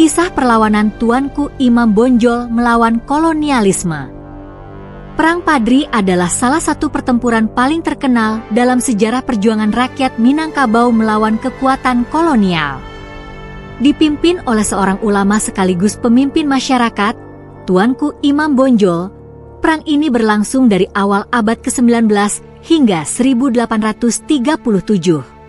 Kisah perlawanan Tuanku Imam Bonjol melawan kolonialisme. Perang Padri adalah salah satu pertempuran paling terkenal dalam sejarah perjuangan rakyat Minangkabau melawan kekuatan kolonial. Dipimpin oleh seorang ulama sekaligus pemimpin masyarakat, Tuanku Imam Bonjol, perang ini berlangsung dari awal abad ke-19 hingga 1837.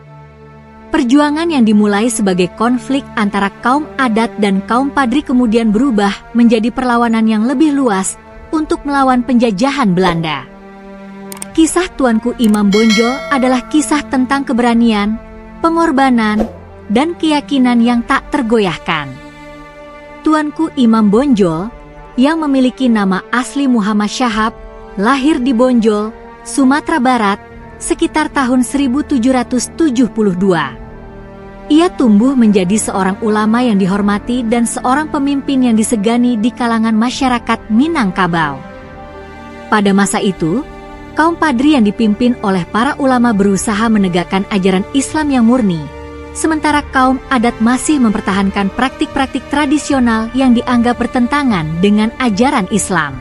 Perjuangan yang dimulai sebagai konflik antara kaum adat dan kaum Padri kemudian berubah menjadi perlawanan yang lebih luas untuk melawan penjajahan Belanda. Kisah Tuanku Imam Bonjol adalah kisah tentang keberanian, pengorbanan, dan keyakinan yang tak tergoyahkan. Tuanku Imam Bonjol, yang memiliki nama asli Muhammad Syahab, lahir di Bonjol, Sumatera Barat, sekitar tahun 1772. Ia tumbuh menjadi seorang ulama yang dihormati dan seorang pemimpin yang disegani di kalangan masyarakat Minangkabau. Pada masa itu, kaum Padri yang dipimpin oleh para ulama berusaha menegakkan ajaran Islam yang murni, sementara kaum adat masih mempertahankan praktik-praktik tradisional yang dianggap bertentangan dengan ajaran Islam.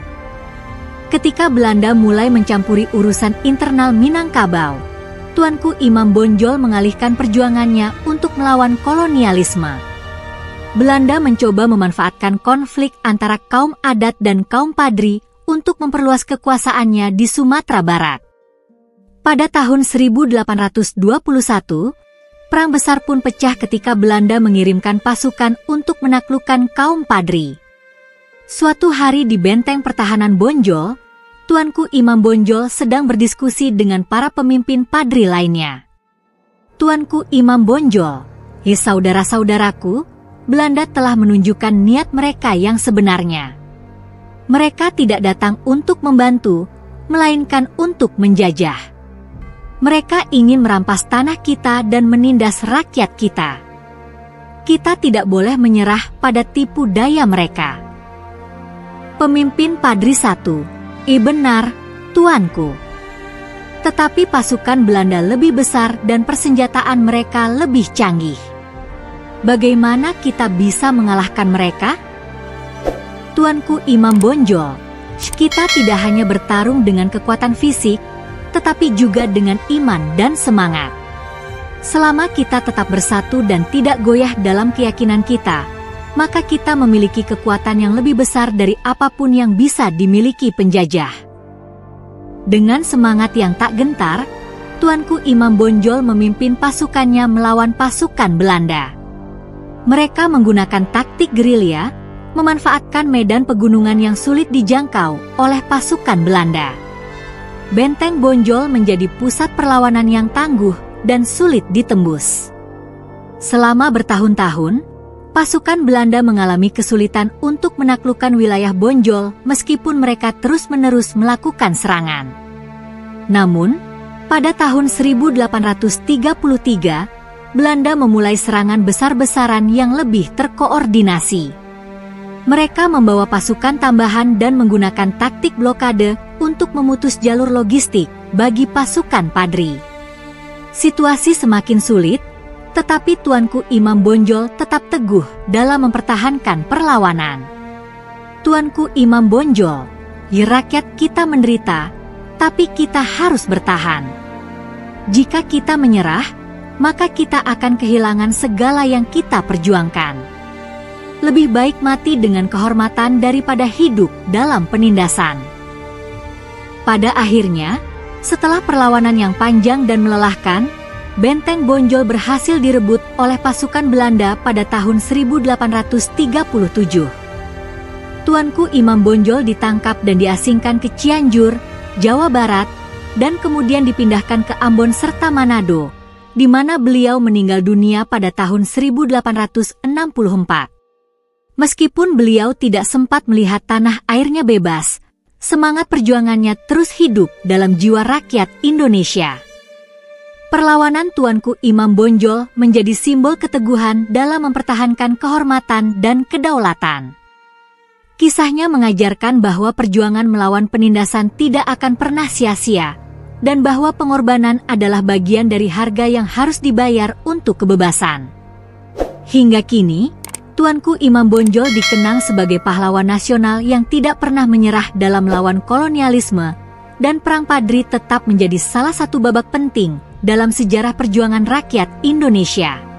Ketika Belanda mulai mencampuri urusan internal Minangkabau, Tuanku Imam Bonjol mengalihkan perjuangannya untuk melawan kolonialisme. Belanda mencoba memanfaatkan konflik antara kaum adat dan kaum Padri untuk memperluas kekuasaannya di Sumatera Barat. Pada tahun 1821, perang besar pun pecah ketika Belanda mengirimkan pasukan untuk menaklukkan kaum Padri. Suatu hari di benteng pertahanan Bonjol, Tuanku Imam Bonjol sedang berdiskusi dengan para pemimpin Padri lainnya. Tuanku Imam Bonjol, saudara-saudaraku, Belanda telah menunjukkan niat mereka yang sebenarnya. Mereka tidak datang untuk membantu, melainkan untuk menjajah. Mereka ingin merampas tanah kita dan menindas rakyat kita. Kita tidak boleh menyerah pada tipu daya mereka. Pemimpin Padri 1. Benar, Tuanku. Tetapi pasukan Belanda lebih besar dan persenjataan mereka lebih canggih. Bagaimana kita bisa mengalahkan mereka? Tuanku Imam Bonjol, kita tidak hanya bertarung dengan kekuatan fisik, tetapi juga dengan iman dan semangat. Selama kita tetap bersatu dan tidak goyah dalam keyakinan kita, maka kita memiliki kekuatan yang lebih besar dari apapun yang bisa dimiliki penjajah. Dengan semangat yang tak gentar, Tuanku Imam Bonjol memimpin pasukannya melawan pasukan Belanda. Mereka menggunakan taktik gerilya, memanfaatkan medan pegunungan yang sulit dijangkau oleh pasukan Belanda. Benteng Bonjol menjadi pusat perlawanan yang tangguh dan sulit ditembus. Selama bertahun-tahun, pasukan Belanda mengalami kesulitan untuk menaklukkan wilayah Bonjol meskipun mereka terus-menerus melakukan serangan. Namun, pada tahun 1833, Belanda memulai serangan besar-besaran yang lebih terkoordinasi. Mereka membawa pasukan tambahan dan menggunakan taktik blokade untuk memutus jalur logistik bagi pasukan Padri. Situasi semakin sulit, tetapi Tuanku Imam Bonjol tetap teguh dalam mempertahankan perlawanan. Tuanku Imam Bonjol, rakyat kita menderita, tapi kita harus bertahan. Jika kita menyerah, maka kita akan kehilangan segala yang kita perjuangkan. Lebih baik mati dengan kehormatan daripada hidup dalam penindasan. Pada akhirnya, setelah perlawanan yang panjang dan melelahkan, Benteng Bonjol berhasil direbut oleh pasukan Belanda pada tahun 1837. Tuanku Imam Bonjol ditangkap dan diasingkan ke Cianjur, Jawa Barat, dan kemudian dipindahkan ke Ambon serta Manado, di mana beliau meninggal dunia pada tahun 1864. Meskipun beliau tidak sempat melihat tanah airnya bebas, semangat perjuangannya terus hidup dalam jiwa rakyat Indonesia. Perlawanan Tuanku Imam Bonjol menjadi simbol keteguhan dalam mempertahankan kehormatan dan kedaulatan. Kisahnya mengajarkan bahwa perjuangan melawan penindasan tidak akan pernah sia-sia, dan bahwa pengorbanan adalah bagian dari harga yang harus dibayar untuk kebebasan. Hingga kini, Tuanku Imam Bonjol dikenang sebagai pahlawan nasional yang tidak pernah menyerah dalam melawan kolonialisme, dan Perang Padri tetap menjadi salah satu babak penting dalam sejarah perjuangan rakyat Indonesia.